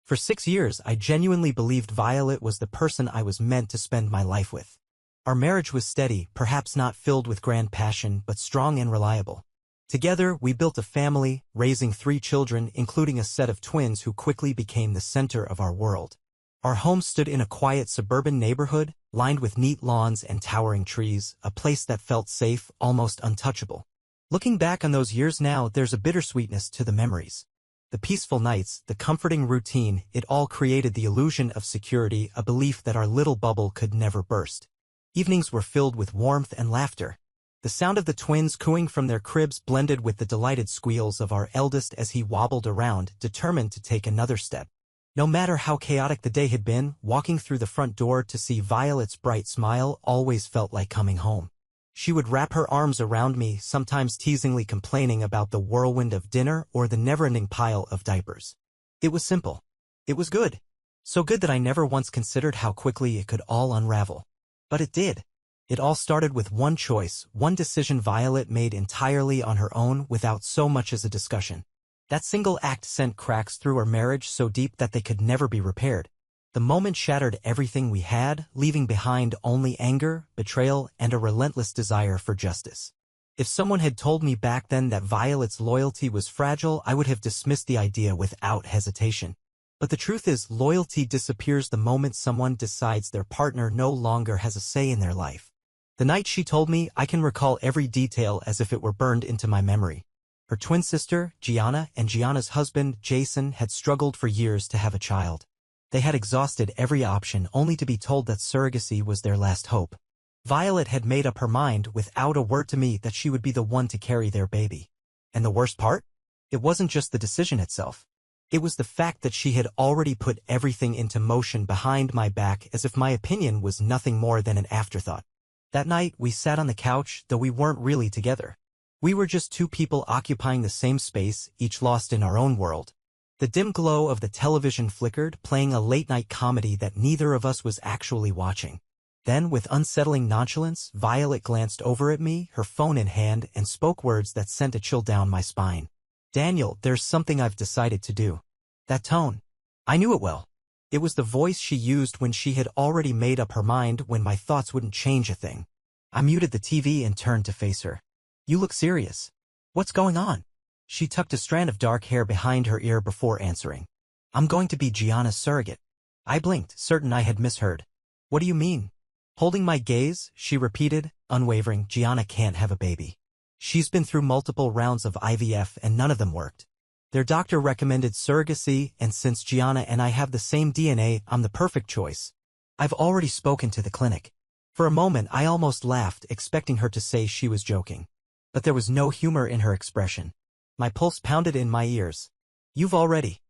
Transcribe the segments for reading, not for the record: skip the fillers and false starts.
For 6 years, I genuinely believed Violet was the person I was meant to spend my life with. Our marriage was steady, perhaps not filled with grand passion, but strong and reliable. Together, we built a family, raising 3 children, including a set of twins who quickly became the center of our world. Our home stood in a quiet suburban neighborhood, lined with neat lawns and towering trees, a place that felt safe, almost untouchable. Looking back on those years now, there's a bittersweetness to the memories. The peaceful nights, the comforting routine, it all created the illusion of security, a belief that our little bubble could never burst. Evenings were filled with warmth and laughter. The sound of the twins cooing from their cribs blended with the delighted squeals of our eldest as he wobbled around, determined to take another step. No matter how chaotic the day had been, walking through the front door to see Violet's bright smile always felt like coming home. She would wrap her arms around me, sometimes teasingly complaining about the whirlwind of dinner or the never-ending pile of diapers. It was simple. It was good. So good that I never once considered how quickly it could all unravel. But it did. It all started with one choice, one decision Violet made entirely on her own without so much as a discussion. That single act sent cracks through our marriage so deep that they could never be repaired. The moment shattered everything we had, leaving behind only anger, betrayal, and a relentless desire for justice. If someone had told me back then that Violet's loyalty was fragile, I would have dismissed the idea without hesitation. But the truth is, loyalty disappears the moment someone decides their partner no longer has a say in their life. The night she told me, I can recall every detail as if it were burned into my memory. Her twin sister, Gianna, and Gianna's husband, Jason, had struggled for years to have a child. They had exhausted every option only to be told that surrogacy was their last hope. Violet had made up her mind without a word to me that she would be the one to carry their baby. And the worst part? It wasn't just the decision itself. It was the fact that she had already put everything into motion behind my back as if my opinion was nothing more than an afterthought. That night, we sat on the couch, though we weren't really together. We were just 2 people occupying the same space, each lost in our own world. The dim glow of the television flickered, playing a late-night comedy that neither of us was actually watching. Then, with unsettling nonchalance, Violet glanced over at me, her phone in hand, and spoke words that sent a chill down my spine. "Daniel, there's something I've decided to do." That tone. I knew it well. It was the voice she used when she had already made up her mind, when my thoughts wouldn't change a thing. I muted the TV and turned to face her. "You look serious. What's going on?" She tucked a strand of dark hair behind her ear before answering. "I'm going to be Gianna's surrogate." I blinked, certain I had misheard. "What do you mean?" Holding my gaze, she repeated, unwavering, "Gianna can't have a baby. She's been through multiple rounds of IVF and none of them worked. Their doctor recommended surrogacy, and since Gianna and I have the same DNA, I'm the perfect choice. I've already spoken to the clinic." For a moment, I almost laughed, expecting her to say she was joking. But there was no humor in her expression. My pulse pounded in my ears. "You've already..."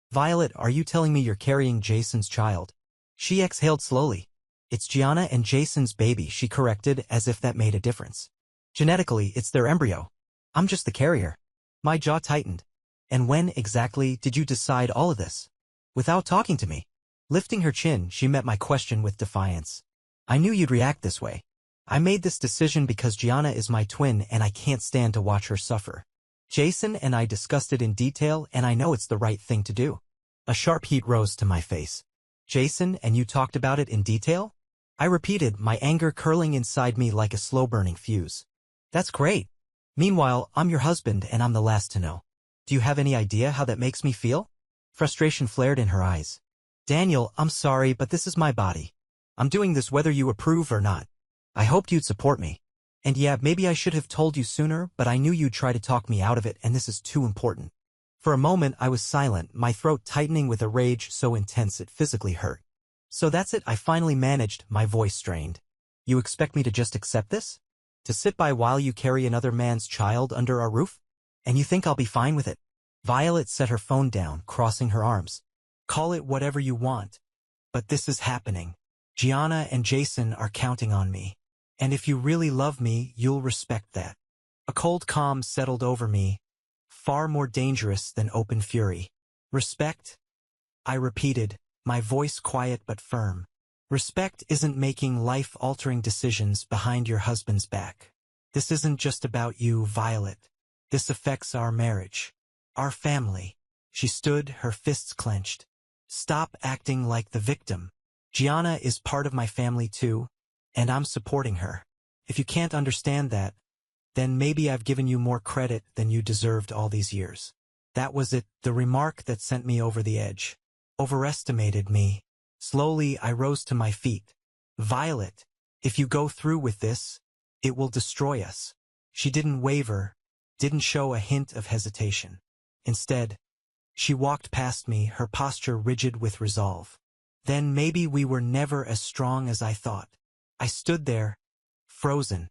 "Violet, are you telling me you're carrying Jason's child?" She exhaled slowly. "It's Gianna and Jason's baby," she corrected, as if that made a difference. "Genetically, it's their embryo. I'm just the carrier." My jaw tightened. "And when, exactly, did you decide all of this?" "Without talking to me." Lifting her chin, she met my question with defiance. "I knew you'd react this way. I made this decision because Gianna is my twin and I can't stand to watch her suffer. Jason and I discussed it in detail, and I know it's the right thing to do." A sharp heat rose to my face. "Jason, and you talked about it in detail?" I repeated, my anger curling inside me like a slow-burning fuse. "That's great. Meanwhile, I'm your husband and I'm the last to know. Do you have any idea how that makes me feel?" Frustration flared in her eyes. "Daniel, I'm sorry, but this is my body. I'm doing this whether you approve or not. I hoped you'd support me. And yeah, maybe I should have told you sooner, but I knew you'd try to talk me out of it, and this is too important." For a moment, I was silent, my throat tightening with a rage so intense it physically hurt. "So that's it," I finally managed, my voice strained. "You expect me to just accept this? To sit by while you carry another man's child under our roof? And you think I'll be fine with it?" Violet set her phone down, crossing her arms. "Call it whatever you want. But this is happening. Gianna and Jason are counting on me. And if you really love me, you'll respect that." A cold calm settled over me, far more dangerous than open fury. "Respect?" I repeated, my voice quiet but firm. "Respect isn't making life-altering decisions behind your husband's back. This isn't just about you, Violet. This affects our marriage. Our family." She stood, her fists clenched. Stop acting like the victim. Gianna is part of my family too, and I'm supporting her. If you can't understand that, then maybe I've given you more credit than you deserved all these years. That was it, the remark that sent me over the edge. Overestimated me. Slowly, I rose to my feet. Violet, if you go through with this, it will destroy us. She didn't waver, didn't show a hint of hesitation. Instead, she walked past me, her posture rigid with resolve. Then maybe we were never as strong as I thought. I stood there, frozen,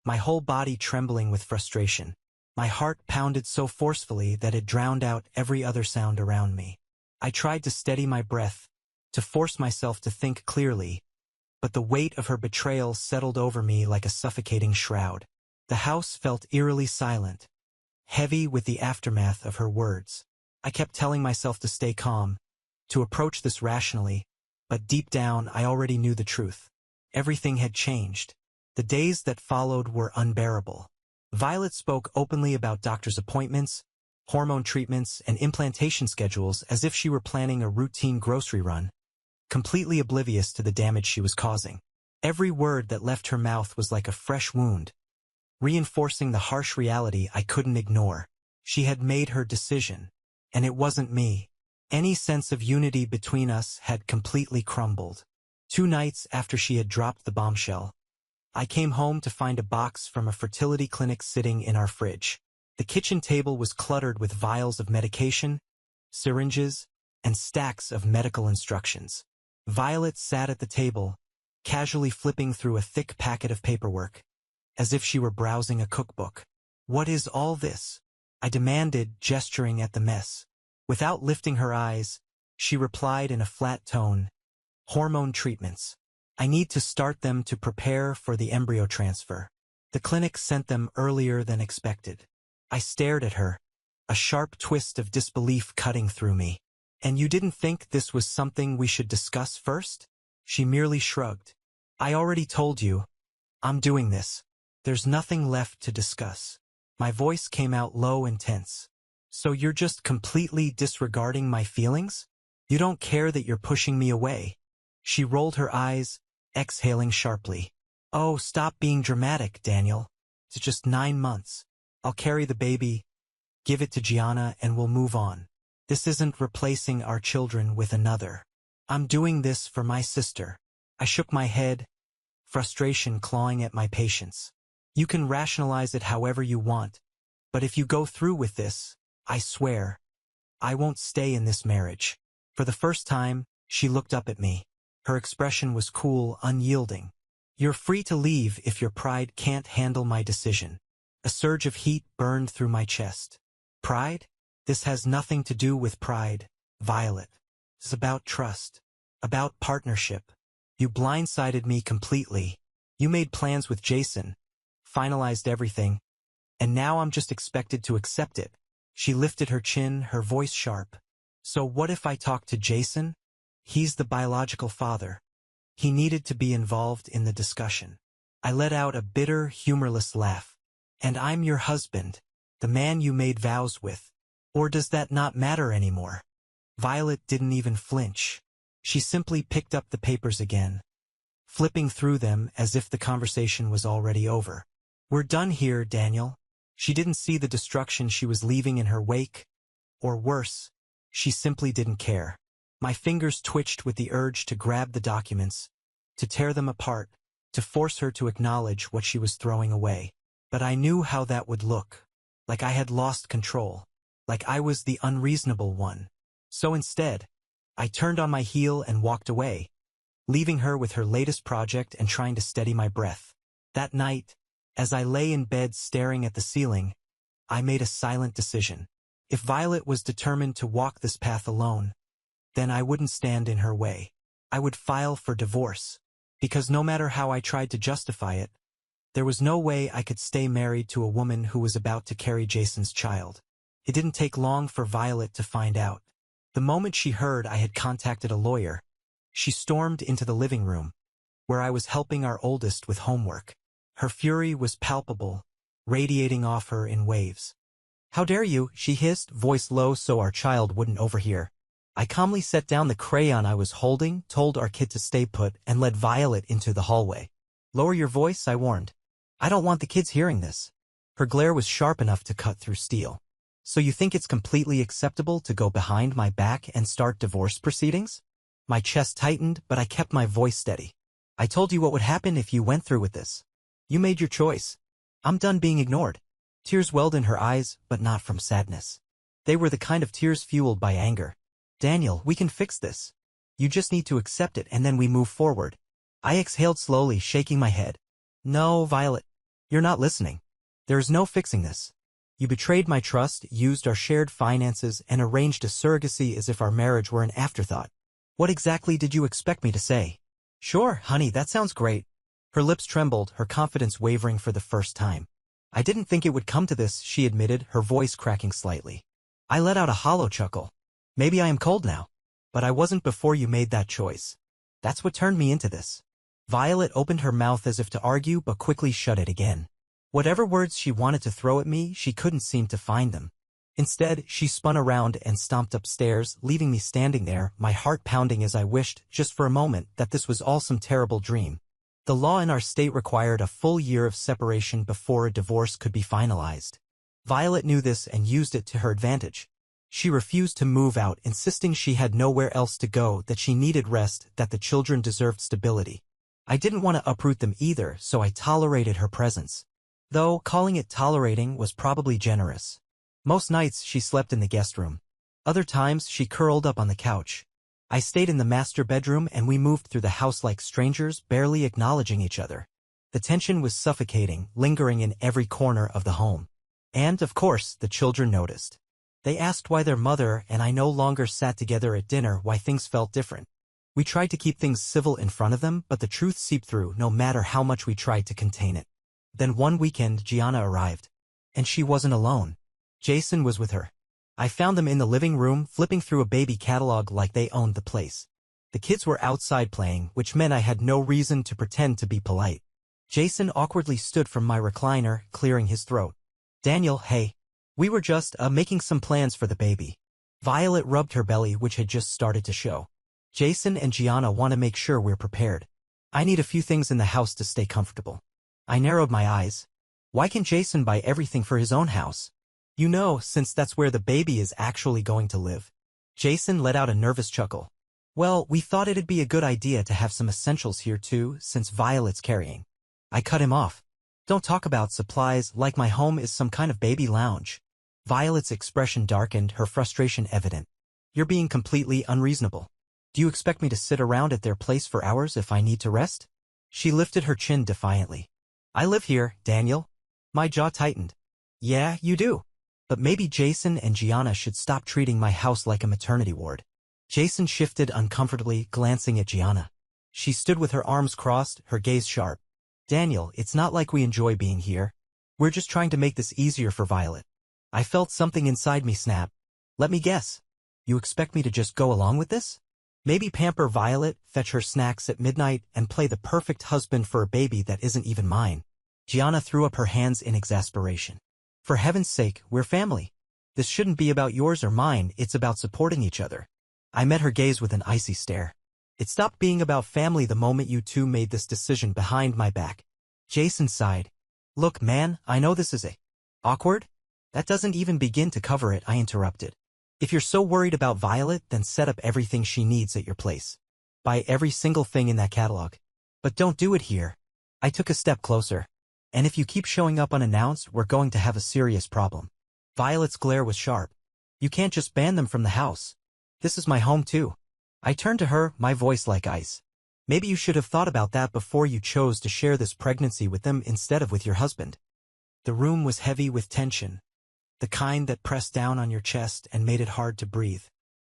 my whole body trembling with frustration. My heart pounded so forcefully that it drowned out every other sound around me. I tried to steady my breath, to force myself to think clearly, but the weight of her betrayal settled over me like a suffocating shroud. The house felt eerily silent, heavy with the aftermath of her words. I kept telling myself to stay calm, to approach this rationally, but deep down I already knew the truth. Everything had changed. The days that followed were unbearable. Violet spoke openly about doctor's appointments, hormone treatments, and implantation schedules as if she were planning a routine grocery run, completely oblivious to the damage she was causing. Every word that left her mouth was like a fresh wound, reinforcing the harsh reality I couldn't ignore. She had made her decision, and it wasn't me. Any sense of unity between us had completely crumbled. 2 nights after she had dropped the bombshell, I came home to find a box from a fertility clinic sitting in our fridge. The kitchen table was cluttered with vials of medication, syringes, and stacks of medical instructions. Violet sat at the table, casually flipping through a thick packet of paperwork, as if she were browsing a cookbook. "What is all this?" I demanded, gesturing at the mess. Without lifting her eyes, she replied in a flat tone, "Hormone treatments. I need to start them to prepare for the embryo transfer. The clinic sent them earlier than expected." I stared at her, a sharp twist of disbelief cutting through me. "And you didn't think this was something we should discuss first?" She merely shrugged. "I already told you. I'm doing this. There's nothing left to discuss." My voice came out low and tense. "So you're just completely disregarding my feelings? You don't care that you're pushing me away?" She rolled her eyes, exhaling sharply. "Oh, stop being dramatic, Daniel. It's just 9 months. I'll carry the baby, give it to Gianna, and we'll move on. This isn't replacing our children with another. I'm doing this for my sister." I shook my head, frustration clawing at my patience. "You can rationalize it however you want, but if you go through with this, I swear, I won't stay in this marriage." For the first time, she looked up at me. Her expression was cool, unyielding. "You're free to leave if your pride can't handle my decision." A surge of heat burned through my chest. "Pride? This has nothing to do with pride, Violet. It's about trust, about partnership. You blindsided me completely. You made plans with Jason, finalized everything, and now I'm just expected to accept it." She lifted her chin, her voice sharp. "So what if I talk to Jason? He's the biological father. He needed to be involved in the discussion." I let out a bitter, humorless laugh. "And I'm your husband, the man you made vows with. Or does that not matter anymore?" Violet didn't even flinch. She simply picked up the papers again, flipping through them as if the conversation was already over. "We're done here, Daniel." She didn't see the destruction she was leaving in her wake, or worse, she simply didn't care. My fingers twitched with the urge to grab the documents, to tear them apart, to force her to acknowledge what she was throwing away. But I knew how that would look, like I had lost control, like I was the unreasonable one. So instead, I turned on my heel and walked away, leaving her with her latest project and trying to steady my breath. That night, as I lay in bed staring at the ceiling, I made a silent decision. If Violet was determined to walk this path alone, then I wouldn't stand in her way. I would file for divorce, because no matter how I tried to justify it, there was no way I could stay married to a woman who was about to carry Jason's child. It didn't take long for Violet to find out. The moment she heard I had contacted a lawyer, she stormed into the living room, where I was helping our oldest with homework. Her fury was palpable, radiating off her in waves. "How dare you?" she hissed, voice low so our child wouldn't overhear. I calmly set down the crayon I was holding, told our kid to stay put, and led Violet into the hallway. Lower your voice, I warned. I don't want the kids hearing this. Her glare was sharp enough to cut through steel. So you think it's completely acceptable to go behind my back and start divorce proceedings? My chest tightened, but I kept my voice steady. I told you what would happen if you went through with this. You made your choice. I'm done being ignored. Tears welled in her eyes, but not from sadness. They were the kind of tears fueled by anger. Daniel, we can fix this. You just need to accept it and then we move forward. I exhaled slowly, shaking my head. No, Violet. You're not listening. There is no fixing this. You betrayed my trust, used our shared finances, and arranged a surrogacy as if our marriage were an afterthought. What exactly did you expect me to say? Sure, honey, that sounds great. Her lips trembled, her confidence wavering for the first time. I didn't think it would come to this, she admitted, her voice cracking slightly. I let out a hollow chuckle. Maybe I am cold now. But I wasn't before you made that choice. That's what turned me into this. Violet opened her mouth as if to argue but quickly shut it again. Whatever words she wanted to throw at me, she couldn't seem to find them. Instead, she spun around and stomped upstairs, leaving me standing there, my heart pounding as I wished, just for a moment, that this was all some terrible dream. The law in our state required a full year of separation before a divorce could be finalized. Violet knew this and used it to her advantage. She refused to move out, insisting she had nowhere else to go, that she needed rest, that the children deserved stability. I didn't want to uproot them either, so I tolerated her presence. Though calling it tolerating was probably generous. Most nights she slept in the guest room. Other times she curled up on the couch. I stayed in the master bedroom and we moved through the house like strangers, barely acknowledging each other. The tension was suffocating, lingering in every corner of the home. And, of course, the children noticed. They asked why their mother and I no longer sat together at dinner, why things felt different. We tried to keep things civil in front of them, but the truth seeped through no matter how much we tried to contain it. Then one weekend Gianna arrived. And she wasn't alone. Jason was with her. I found them in the living room, flipping through a baby catalog like they owned the place. The kids were outside playing, which meant I had no reason to pretend to be polite. Jason awkwardly stood from my recliner, clearing his throat. Daniel, hey. We were just, making some plans for the baby. Violet rubbed her belly, which had just started to show. Jason and Gianna want to make sure we're prepared. I need a few things in the house to stay comfortable. I narrowed my eyes. Why can Jason buy everything for his own house? You know, since that's where the baby is actually going to live. Jason let out a nervous chuckle. Well, we thought it'd be a good idea to have some essentials here too, since Violet's carrying. I cut him off. Don't talk about supplies like my home is some kind of baby lounge. Violet's expression darkened, her frustration evident. You're being completely unreasonable. Do you expect me to sit around at their place for hours if I need to rest? She lifted her chin defiantly. I live here, Daniel. My jaw tightened. Yeah, you do. But maybe Jason and Gianna should stop treating my house like a maternity ward. Jason shifted uncomfortably, glancing at Gianna. She stood with her arms crossed, her gaze sharp. Daniel, it's not like we enjoy being here. We're just trying to make this easier for Violet. I felt something inside me snap. Let me guess. You expect me to just go along with this? Maybe pamper Violet, fetch her snacks at midnight, and play the perfect husband for a baby that isn't even mine. Gianna threw up her hands in exasperation. For heaven's sake, we're family. This shouldn't be about yours or mine, it's about supporting each other. I met her gaze with an icy stare. It stopped being about family the moment you two made this decision behind my back. Jason sighed. Look, man, I know this is awkward. That doesn't even begin to cover it, I interrupted. If you're so worried about Violet, then set up everything she needs at your place. Buy every single thing in that catalog. But don't do it here. I took a step closer. And if you keep showing up unannounced, we're going to have a serious problem. Violet's glare was sharp. You can't just ban them from the house. This is my home too. I turned to her, my voice like ice. Maybe you should have thought about that before you chose to share this pregnancy with them instead of with your husband. The room was heavy with tension. The kind that pressed down on your chest and made it hard to breathe.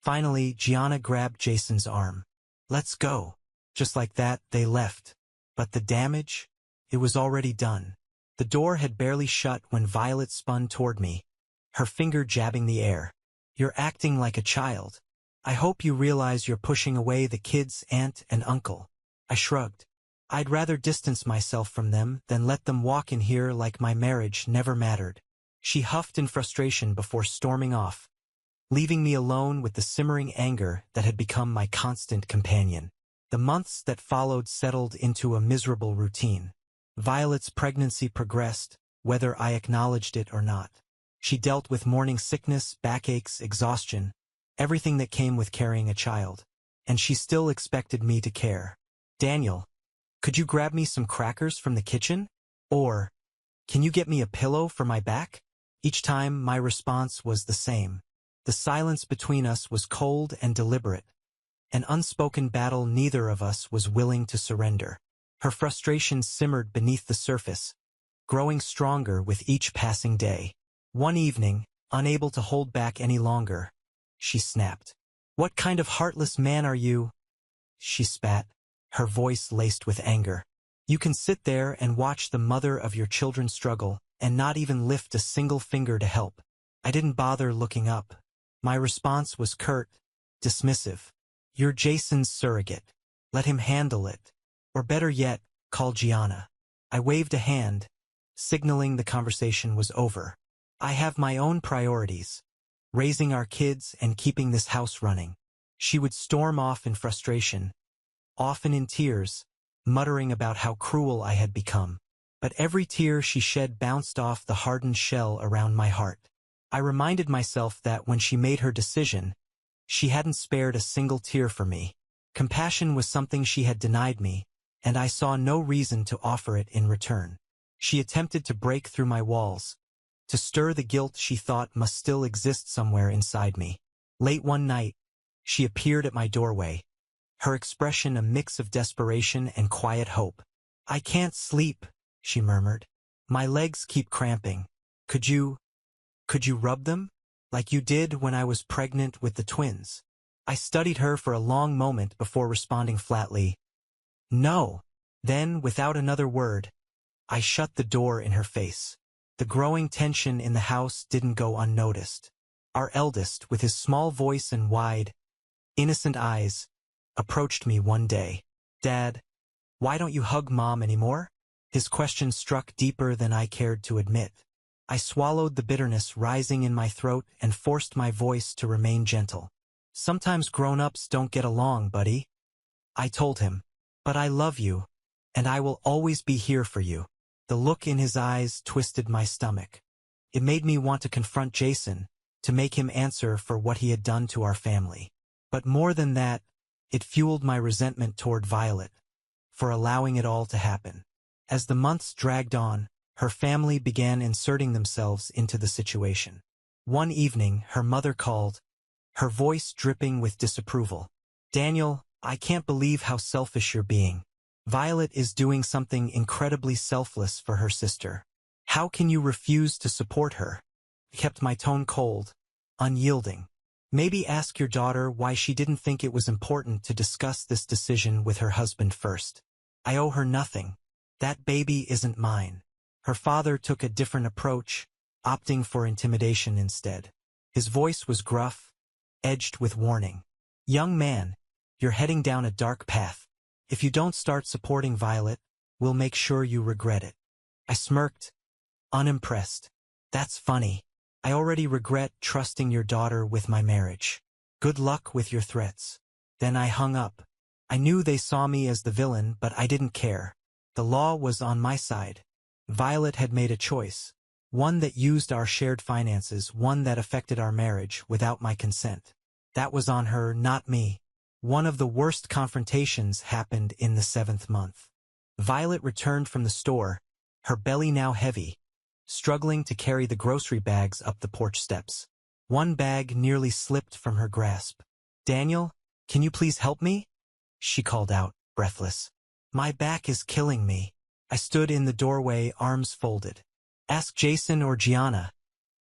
Finally, Gianna grabbed Jason's arm. Let's go. Just like that, they left. But the damage? It was already done. The door had barely shut when Violet spun toward me, her finger jabbing the air. You're acting like a child. I hope you realize you're pushing away the kids' aunt and uncle. I shrugged. I'd rather distance myself from them than let them walk in here like my marriage never mattered. She huffed in frustration before storming off. leaving me alone with the simmering anger that had become my constant companion. The months that followed settled into a miserable routine. Violet's pregnancy progressed, whether I acknowledged it or not. She dealt with morning sickness, backaches, exhaustion, everything that came with carrying a child. And she still expected me to care. "Daniel, could you grab me some crackers from the kitchen? Or, can you get me a pillow for my back?" Each time, my response was the same. The silence between us was cold and deliberate, an unspoken battle neither of us was willing to surrender. Her frustration simmered beneath the surface, growing stronger with each passing day. One evening, unable to hold back any longer, she snapped. "What kind of heartless man are you?" She spat, her voice laced with anger. "You can sit there and watch the mother of your children struggle and not even lift a single finger to help." I didn't bother looking up. My response was curt, dismissive. "You're Jason's surrogate. Let him handle it. Or better yet, call Gianna." I waved a hand, signaling the conversation was over. "I have my own priorities, raising our kids and keeping this house running." She would storm off in frustration, often in tears, muttering about how cruel I had become. But every tear she shed bounced off the hardened shell around my heart. I reminded myself that when she made her decision, she hadn't spared a single tear for me. Compassion was something she had denied me, and I saw no reason to offer it in return. She attempted to break through my walls, to stir the guilt she thought must still exist somewhere inside me. Late one night, she appeared at my doorway, her expression a mix of desperation and quiet hope. "I can't sleep," she murmured. "My legs keep cramping. Could you rub them? Like you did when I was pregnant with the twins?" I studied her for a long moment before responding flatly, "No." Then, without another word, I shut the door in her face. The growing tension in the house didn't go unnoticed. Our eldest, with his small voice and wide, innocent eyes, approached me one day. "Dad, why don't you hug Mom anymore?" His question struck deeper than I cared to admit. I swallowed the bitterness rising in my throat and forced my voice to remain gentle. "Sometimes grown-ups don't get along, buddy," I told him. "But I love you, and I will always be here for you." The look in his eyes twisted my stomach. It made me want to confront Jason, to make him answer for what he had done to our family. But more than that, it fueled my resentment toward Violet, for allowing it all to happen. As the months dragged on, her family began inserting themselves into the situation. One evening, her mother called, her voice dripping with disapproval. "Daniel, I can't believe how selfish you're being. Violet is doing something incredibly selfless for her sister. How can you refuse to support her?" I kept my tone cold, unyielding. "Maybe ask your daughter why she didn't think it was important to discuss this decision with her husband first. I owe her nothing. That baby isn't mine." Her father took a different approach, opting for intimidation instead. His voice was gruff, edged with warning. "Young man, you're heading down a dark path. If you don't start supporting Violet, we'll make sure you regret it." I smirked, unimpressed. "That's funny. I already regret trusting your daughter with my marriage. Good luck with your threats." Then I hung up. I knew they saw me as the villain, but I didn't care. The law was on my side. Violet had made a choice, one that used our shared finances, one that affected our marriage without my consent. That was on her, not me. One of the worst confrontations happened in the 7th month. Violet returned from the store, her belly now heavy, struggling to carry the grocery bags up the porch steps. One bag nearly slipped from her grasp. "Daniel, can you please help me?" she called out, breathless. "My back is killing me." I stood in the doorway, arms folded. "Ask Jason or Gianna,"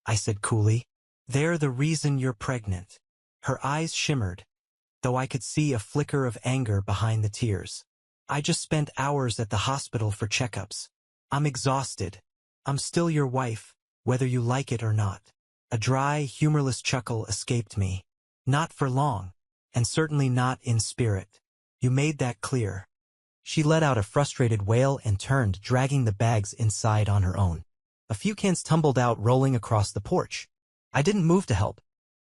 I said coolly. "They're the reason you're pregnant." Her eyes shimmered, though I could see a flicker of anger behind the tears. "I just spent hours at the hospital for checkups. I'm exhausted. I'm still your wife, whether you like it or not." A dry, humorless chuckle escaped me. "Not for long, and certainly not in spirit. You made that clear." She let out a frustrated wail and turned, dragging the bags inside on her own. A few cans tumbled out, rolling across the porch. I didn't move to help,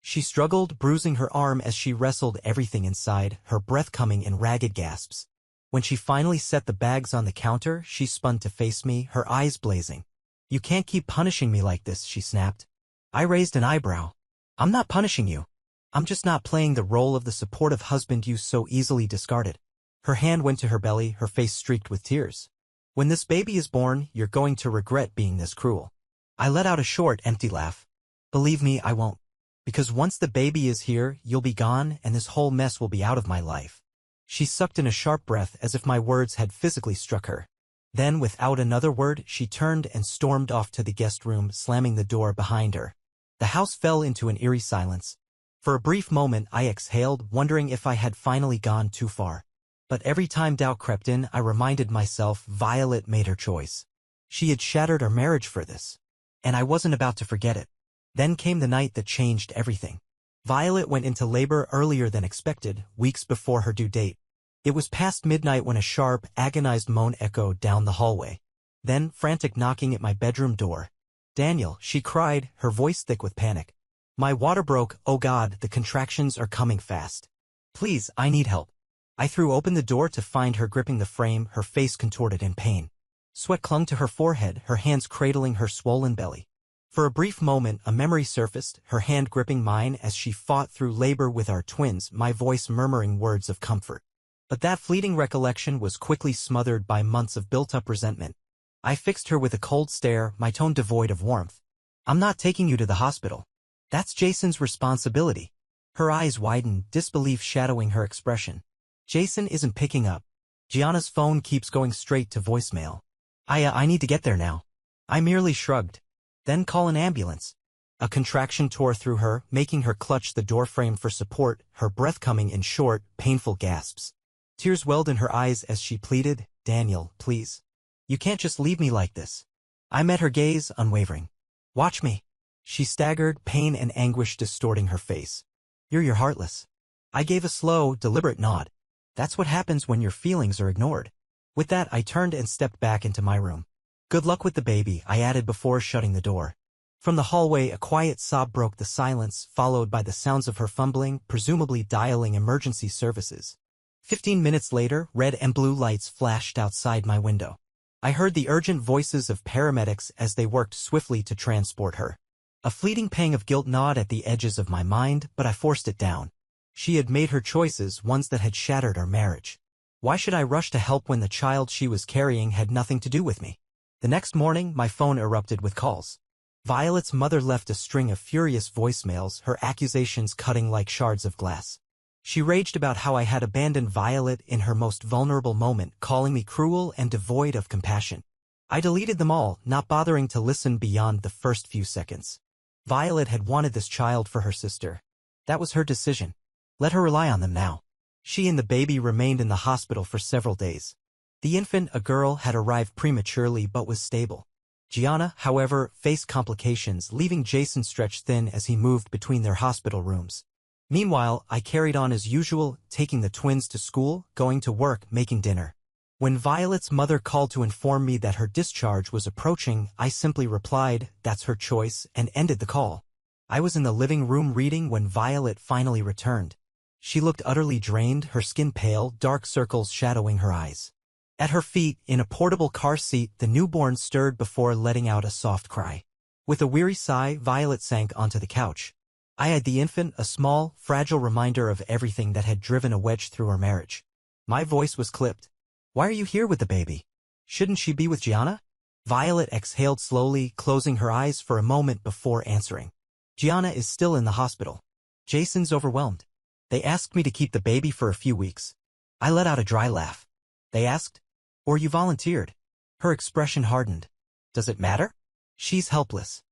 She struggled, bruising her arm as she wrestled everything inside, her breath coming in ragged gasps. When she finally set the bags on the counter, she spun to face me, her eyes blazing. "You can't keep punishing me like this," she snapped. I raised an eyebrow. "I'm not punishing you. I'm just not playing the role of the supportive husband you so easily discarded." Her hand went to her belly, her face streaked with tears. "When this baby is born, you're going to regret being this cruel." I let out a short, empty laugh. "Believe me, I won't. Because once the baby is here, you'll be gone, and this whole mess will be out of my life." She sucked in a sharp breath as if my words had physically struck her. Then, without another word, she turned and stormed off to the guest room, slamming the door behind her. The house fell into an eerie silence. For a brief moment, I exhaled, wondering if I had finally gone too far. But every time doubt crept in, I reminded myself Violet made her choice. She had shattered our marriage for this. And I wasn't about to forget it. Then came the night that changed everything. Violet went into labor earlier than expected, weeks before her due date. It was past midnight when a sharp, agonized moan echoed down the hallway. Then, frantic knocking at my bedroom door. "Daniel," she cried, her voice thick with panic. "My water broke, oh God, the contractions are coming fast. Please, I need help." I threw open the door to find her gripping the frame, her face contorted in pain. Sweat clung to her forehead, her hands cradling her swollen belly. For a brief moment, a memory surfaced, her hand gripping mine as she fought through labor with our twins, my voice murmuring words of comfort. But that fleeting recollection was quickly smothered by months of built-up resentment. I fixed her with a cold stare, my tone devoid of warmth. "I'm not taking you to the hospital. That's Jason's responsibility." Her eyes widened, disbelief shadowing her expression. "Jason isn't picking up. Gianna's phone keeps going straight to voicemail. I need to get there now." I merely shrugged. "Then call an ambulance." A contraction tore through her, making her clutch the doorframe for support, her breath coming in short, painful gasps. Tears welled in her eyes as she pleaded, "Daniel, please. You can't just leave me like this." I met her gaze, unwavering. "Watch me." She staggered, pain and anguish distorting her face. You're heartless." I gave a slow, deliberate nod. "That's what happens when your feelings are ignored." With that, I turned and stepped back into my room. "Good luck with the baby," I added before shutting the door. From the hallway, a quiet sob broke the silence, followed by the sounds of her fumbling, presumably dialing emergency services. 15 minutes later, red and blue lights flashed outside my window. I heard the urgent voices of paramedics as they worked swiftly to transport her. A fleeting pang of guilt gnawed at the edges of my mind, but I forced it down. She had made her choices, ones that had shattered our marriage. Why should I rush to help when the child she was carrying had nothing to do with me? The next morning, my phone erupted with calls. Violet's mother left a string of furious voicemails, her accusations cutting like shards of glass. She raged about how I had abandoned Violet in her most vulnerable moment, calling me cruel and devoid of compassion. I deleted them all, not bothering to listen beyond the first few seconds. Violet had wanted this child for her sister. That was her decision. Let her rely on them now. She and the baby remained in the hospital for several days. The infant, a girl, had arrived prematurely but was stable. Gianna, however, faced complications, leaving Jason stretched thin as he moved between their hospital rooms. Meanwhile, I carried on as usual, taking the twins to school, going to work, making dinner. When Violet's mother called to inform me that her discharge was approaching, I simply replied, "That's her choice," and ended the call. I was in the living room reading when Violet finally returned. She looked utterly drained, her skin pale, dark circles shadowing her eyes. At her feet, in a portable car seat, the newborn stirred before letting out a soft cry. With a weary sigh, Violet sank onto the couch. I eyed the infant, a small, fragile reminder of everything that had driven a wedge through our marriage. My voice was clipped. "Why are you here with the baby? Shouldn't she be with Gianna?" Violet exhaled slowly, closing her eyes for a moment before answering. "Gianna is still in the hospital. Jason's overwhelmed. They asked me to keep the baby for a few weeks." I let out a dry laugh. "They asked? Or you volunteered?" Her expression hardened. "Does it matter? She's helpless.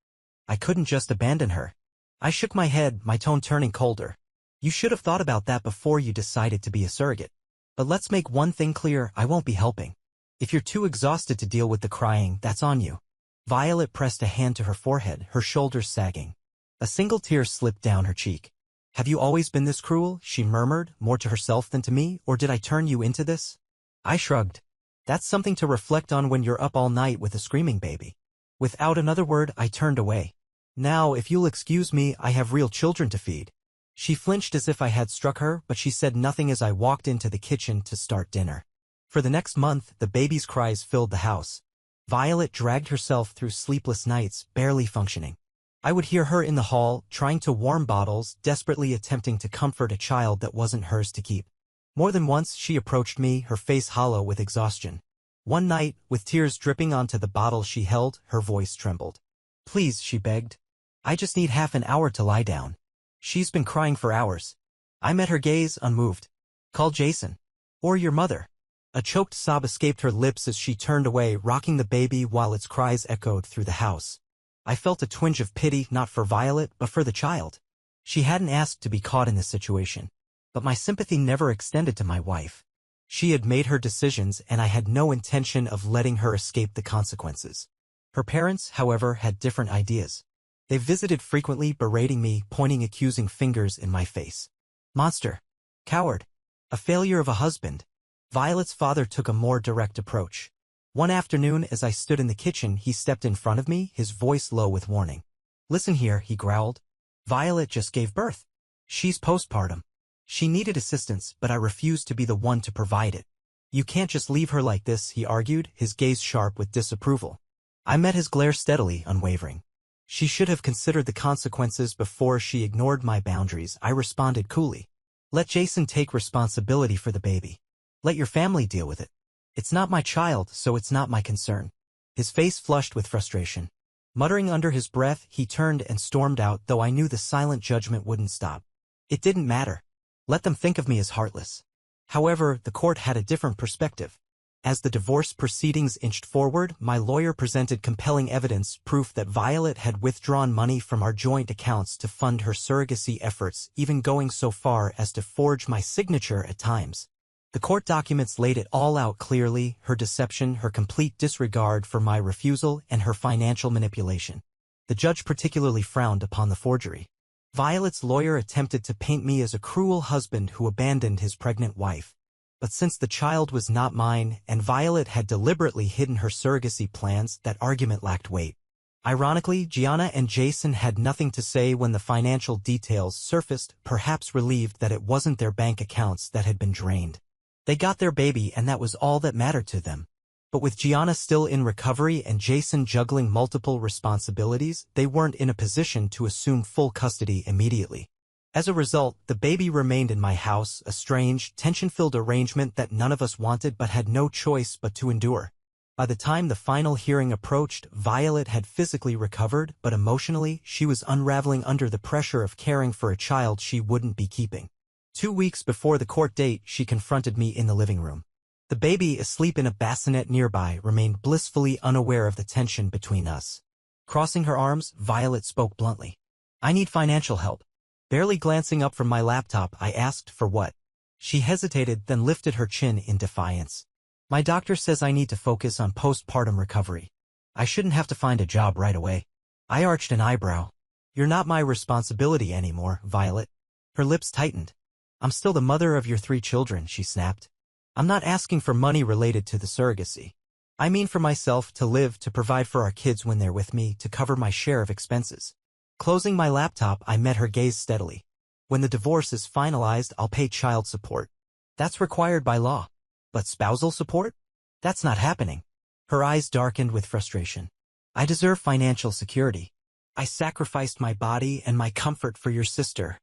I couldn't just abandon her." I shook my head, my tone turning colder. "You should have thought about that before you decided to be a surrogate. But let's make one thing clear, I won't be helping. If you're too exhausted to deal with the crying, that's on you." Violet pressed a hand to her forehead, her shoulders sagging. A single tear slipped down her cheek. "Have you always been this cruel?" she murmured, more to herself than to me, "or did I turn you into this?" I shrugged. "That's something to reflect on when you're up all night with a screaming baby." Without another word, I turned away. Now, if you'll excuse me, I have real children to feed. She flinched as if I had struck her, but she said nothing as I walked into the kitchen to start dinner. For the next month, the baby's cries filled the house. Violet dragged herself through sleepless nights, barely functioning. I would hear her in the hall, trying to warm bottles, desperately attempting to comfort a child that wasn't hers to keep. More than once, she approached me, her face hollow with exhaustion. One night, with tears dripping onto the bottle she held, her voice trembled. "Please," she begged. "I just need half an hour to lie down." "She's been crying for hours." I met her gaze, unmoved. "Call Jason. Or your mother." A choked sob escaped her lips as she turned away, rocking the baby while its cries echoed through the house. I felt a twinge of pity, not for Violet, but for the child. She hadn't asked to be caught in this situation. But my sympathy never extended to my wife. She had made her decisions, and I had no intention of letting her escape the consequences. Her parents, however, had different ideas. They visited frequently, berating me, pointing accusing fingers in my face. "Monster. Coward. A failure of a husband." Violet's father took a more direct approach. One afternoon, as I stood in the kitchen, he stepped in front of me, his voice low with warning. "Listen here," he growled. "Violet just gave birth. She's postpartum. She needed assistance, but I refused to be the one to provide it. You can't just leave her like this," he argued, his gaze sharp with disapproval. I met his glare steadily, unwavering. "She should have considered the consequences before she ignored my boundaries," I responded coolly. "Let Jason take responsibility for the baby. Let your family deal with it. It's not my child, so it's not my concern." His face flushed with frustration. Muttering under his breath, he turned and stormed out, though I knew the silent judgment wouldn't stop. It didn't matter. Let them think of me as heartless. However, the court had a different perspective. As the divorce proceedings inched forward, my lawyer presented compelling evidence, proof that Violet had withdrawn money from our joint accounts to fund her surrogacy efforts, even going so far as to forge my signature at times. The court documents laid it all out clearly: her deception, her complete disregard for my refusal, and her financial manipulation. The judge particularly frowned upon the forgery. Violet's lawyer attempted to paint me as a cruel husband who abandoned his pregnant wife. But since the child was not mine, and Violet had deliberately hidden her surrogacy plans, that argument lacked weight. Ironically, Gianna and Jason had nothing to say when the financial details surfaced, perhaps relieved that it wasn't their bank accounts that had been drained. They got their baby, and that was all that mattered to them. But with Gianna still in recovery and Jason juggling multiple responsibilities, they weren't in a position to assume full custody immediately. As a result, the baby remained in my house, a strange, tension-filled arrangement that none of us wanted but had no choice but to endure. By the time the final hearing approached, Violet had physically recovered, but emotionally, she was unraveling under the pressure of caring for a child she wouldn't be keeping. 2 weeks before the court date, she confronted me in the living room. The baby, asleep in a bassinet nearby, remained blissfully unaware of the tension between us. Crossing her arms, Violet spoke bluntly. "I need financial help." Barely glancing up from my laptop, I asked, "For what?" She hesitated, then lifted her chin in defiance. "My doctor says I need to focus on postpartum recovery. I shouldn't have to find a job right away." I arched an eyebrow. "You're not my responsibility anymore, Violet." Her lips tightened. "I'm still the mother of your 3 children, she snapped. "I'm not asking for money related to the surrogacy. I mean for myself, to live, to provide for our kids when they're with me, to cover my share of expenses." Closing my laptop, I met her gaze steadily. "When the divorce is finalized, I'll pay child support. That's required by law. But spousal support? That's not happening." Her eyes darkened with frustration. "I deserve financial security. I sacrificed my body and my comfort for your sister,"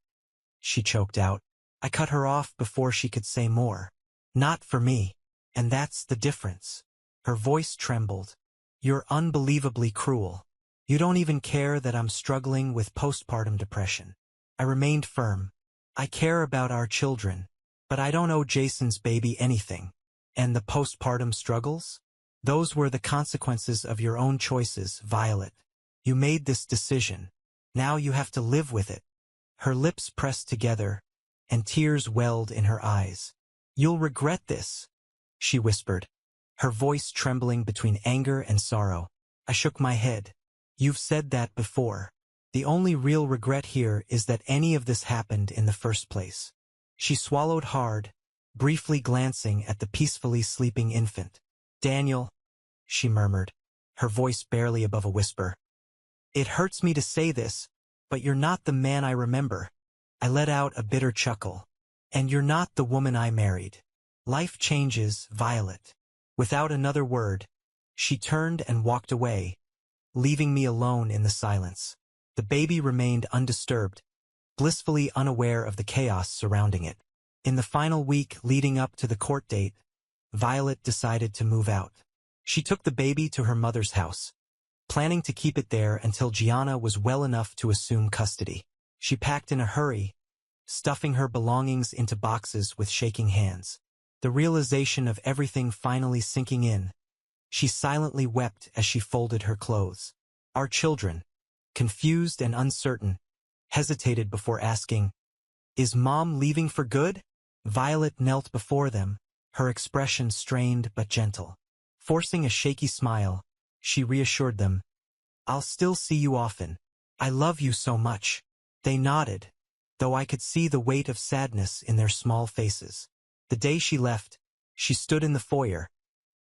she choked out. I cut her off before she could say more. "Not for me. And that's the difference." Her voice trembled. "You're unbelievably cruel. You don't even care that I'm struggling with postpartum depression." I remained firm. "I care about our children, but I don't owe Jason's baby anything. And the postpartum struggles? Those were the consequences of your own choices, Violet. You made this decision. Now you have to live with it." Her lips pressed together, and tears welled in her eyes. "You'll regret this," she whispered, her voice trembling between anger and sorrow. I shook my head. "You've said that before. The only real regret here is that any of this happened in the first place." She swallowed hard, briefly glancing at the peacefully sleeping infant. "Daniel," she murmured, her voice barely above a whisper. It hurts me to say this, but you're not the man I remember. I let out a bitter chuckle. And you're not the woman I married. Life changes, Violet. Without another word, she turned and walked away, leaving me alone in the silence. The baby remained undisturbed, blissfully unaware of the chaos surrounding it. In the final week leading up to the court date, Violet decided to move out. She took the baby to her mother's house, planning to keep it there until Gianna was well enough to assume custody. She packed in a hurry, stuffing her belongings into boxes with shaking hands. The realization of everything finally sinking in, she silently wept as she folded her clothes. Our children, confused and uncertain, hesitated before asking, "Is Mom leaving for good?" Violet knelt before them, her expression strained but gentle. Forcing a shaky smile, she reassured them, "I'll still see you often. I love you so much." They nodded, though I could see the weight of sadness in their small faces. The day she left, she stood in the foyer,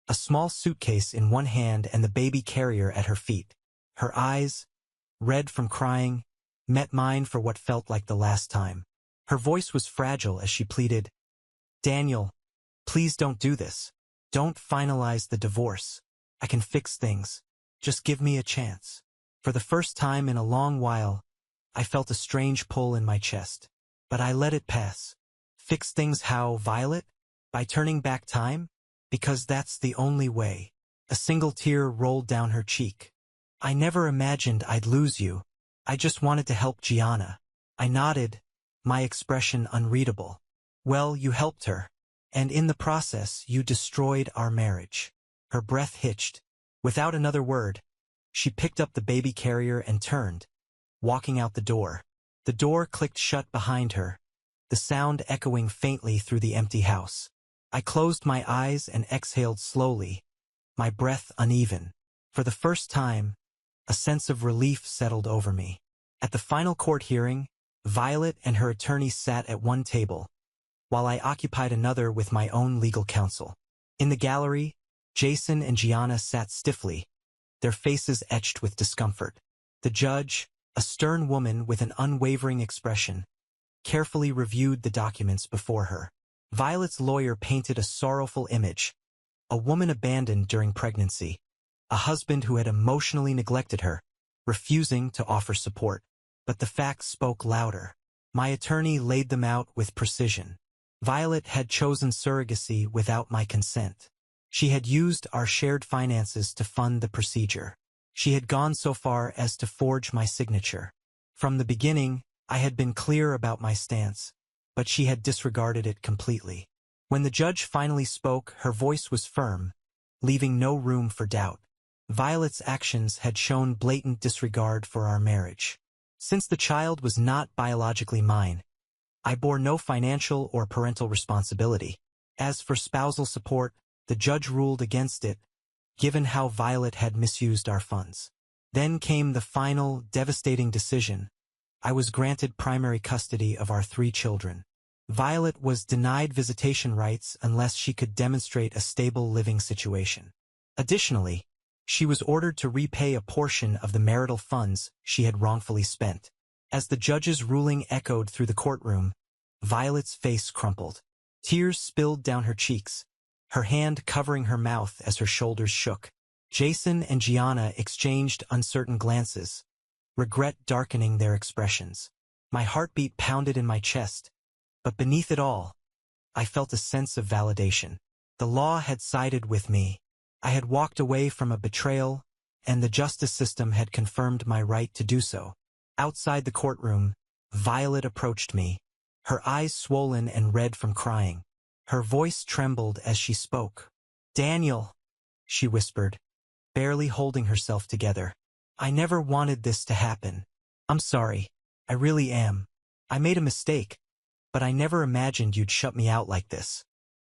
a small suitcase in one hand and the baby carrier at her feet. Her eyes, red from crying, met mine for what felt like the last time. Her voice was fragile as she pleaded, "Daniel, please don't do this. Don't finalize the divorce. I can fix things. Just give me a chance." For the first time in a long while, I felt a strange pull in my chest. But I let it pass. Fix things how, Violet? By turning back time? Because that's the only way. A single tear rolled down her cheek. "I never imagined I'd lose you. I just wanted to help Gianna." I nodded, my expression unreadable. "Well, you helped her. And in the process, you destroyed our marriage." Her breath hitched. Without another word, she picked up the baby carrier and turned, walking out the door. The door clicked shut behind her, the sound echoing faintly through the empty house. I closed my eyes and exhaled slowly, my breath uneven. For the first time, a sense of relief settled over me. At the final court hearing, Violet and her attorney sat at one table, while I occupied another with my own legal counsel. In the gallery, Jason and Gianna sat stiffly, their faces etched with discomfort. The judge, a stern woman with an unwavering expression, carefully reviewed the documents before her. Violet's lawyer painted a sorrowful image, a woman abandoned during pregnancy, a husband who had emotionally neglected her, refusing to offer support. But the facts spoke louder. My attorney laid them out with precision. Violet had chosen surrogacy without my consent. She had used our shared finances to fund the procedure. She had gone so far as to forge my signature. From the beginning, I had been clear about my stance, but she had disregarded it completely. When the judge finally spoke, her voice was firm, leaving no room for doubt. Violet's actions had shown blatant disregard for our marriage. Since the child was not biologically mine, I bore no financial or parental responsibility. As for spousal support, the judge ruled against it, given how Violet had misused our funds. Then came the final, devastating decision. I was granted primary custody of our 3 children. Violet was denied visitation rights unless she could demonstrate a stable living situation. Additionally, she was ordered to repay a portion of the marital funds she had wrongfully spent. As the judge's ruling echoed through the courtroom, Violet's face crumpled. Tears spilled down her cheeks, her hand covering her mouth as her shoulders shook. Jason and Gianna exchanged uncertain glances, regret darkening their expressions. My heartbeat pounded in my chest, but beneath it all, I felt a sense of validation. The law had sided with me. I had walked away from a betrayal, and the justice system had confirmed my right to do so. Outside the courtroom, Violet approached me, her eyes swollen and red from crying. Her voice trembled as she spoke. "Daniel," she whispered, barely holding herself together. "I never wanted this to happen. I'm sorry. I really am. I made a mistake, but I never imagined you'd shut me out like this."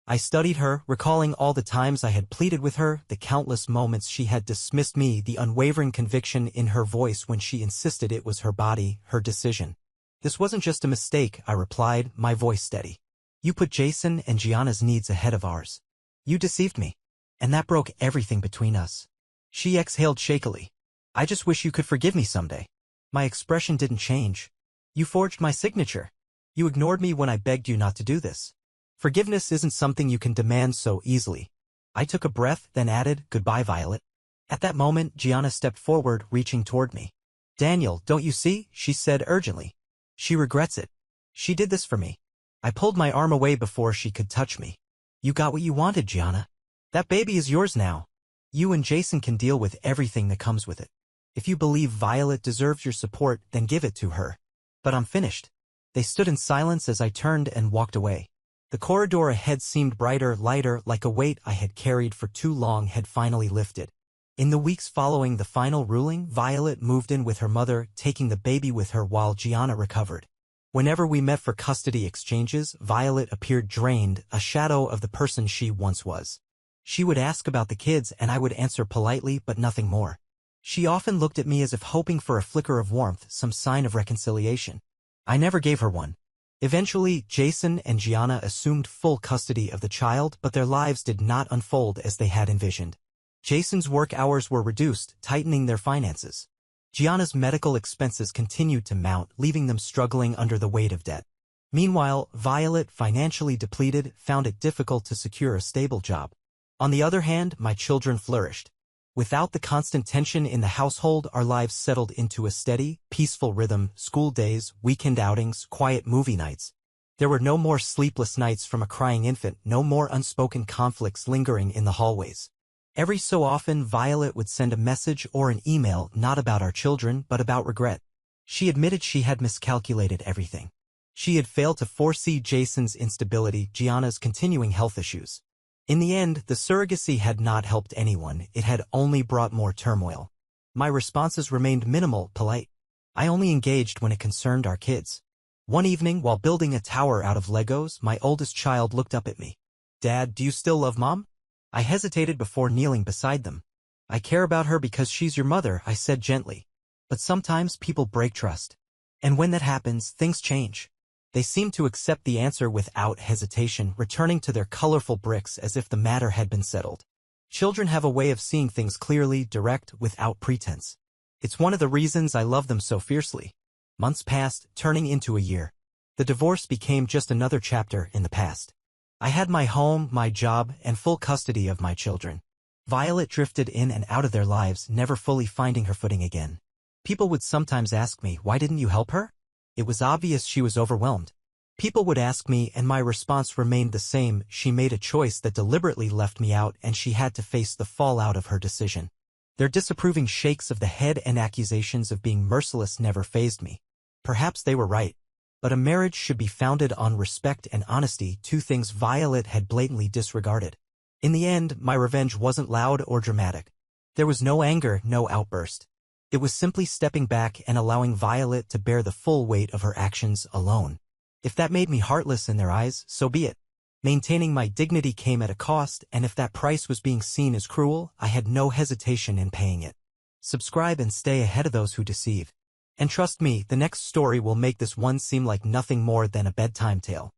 I studied her, recalling all the times I had pleaded with her, the countless moments she had dismissed me, the unwavering conviction in her voice when she insisted it was her body, her decision. "This wasn't just a mistake," I replied, my voice steady. "You put Jason and Gianna's needs ahead of ours. You deceived me, and that broke everything between us." She exhaled shakily, I just wish you could forgive me someday. My expression didn't change. You forged my signature. You ignored me when I begged you not to do this. Forgiveness isn't something you can demand so easily. I took a breath, then added, "Goodbye, Violet." At that moment, Gianna stepped forward, reaching toward me. "Daniel, don't you see?" she said urgently. "She regrets it. She did this for me." I pulled my arm away before she could touch me. "You got what you wanted, Gianna. That baby is yours now. You and Jason can deal with everything that comes with it. If you believe Violet deserves your support, then give it to her." But I'm finished. They stood in silence as I turned and walked away. The corridor ahead seemed brighter, lighter, like a weight I had carried for too long had finally lifted. In the weeks following the final ruling, Violet moved in with her mother, taking the baby with her while Gianna recovered. Whenever we met for custody exchanges, Violet appeared drained, a shadow of the person she once was. She would ask about the kids and I would answer politely but nothing more. She often looked at me as if hoping for a flicker of warmth, some sign of reconciliation. I never gave her one. Eventually, Jason and Gianna assumed full custody of the child, but their lives did not unfold as they had envisioned. Jason's work hours were reduced, tightening their finances. Gianna's medical expenses continued to mount, leaving them struggling under the weight of debt. Meanwhile, Violet, financially depleted, found it difficult to secure a stable job. On the other hand, my children flourished. Without the constant tension in the household, our lives settled into a steady, peaceful rhythm: school days, weekend outings, quiet movie nights. There were no more sleepless nights from a crying infant, no more unspoken conflicts lingering in the hallways. Every so often, Violet would send a message or an email, not about our children, but about regret. She admitted she had miscalculated everything. She had failed to foresee Jason's instability, Gianna's continuing health issues. In the end, the surrogacy had not helped anyone, it had only brought more turmoil. My responses remained minimal, polite. I only engaged when it concerned our kids. One evening, while building a tower out of Legos, my oldest child looked up at me. "Dad, do you still love Mom?" I hesitated before kneeling beside them. "I care about her because she's your mother," I said gently. "But sometimes people break trust. And when that happens, things change." They seemed to accept the answer without hesitation, returning to their colorful bricks as if the matter had been settled. Children have a way of seeing things clearly, direct, without pretense. It's one of the reasons I love them so fiercely. Months passed, turning into a year. The divorce became just another chapter in the past. I had my home, my job, and full custody of my children. Violet drifted in and out of their lives, never fully finding her footing again. People would sometimes ask me, "Why didn't you help her?" It was obvious she was overwhelmed. People would ask me, and my response remained the same: she made a choice that deliberately left me out, and she had to face the fallout of her decision. Their disapproving shakes of the head and accusations of being merciless never fazed me. Perhaps they were right. But a marriage should be founded on respect and honesty, two things Violet had blatantly disregarded. In the end, my revenge wasn't loud or dramatic. There was no anger, no outburst. It was simply stepping back and allowing Violet to bear the full weight of her actions alone. If that made me heartless in their eyes, so be it. Maintaining my dignity came at a cost, and if that price was being seen as cruel, I had no hesitation in paying it. Subscribe and stay ahead of those who deceive. And trust me, the next story will make this one seem like nothing more than a bedtime tale.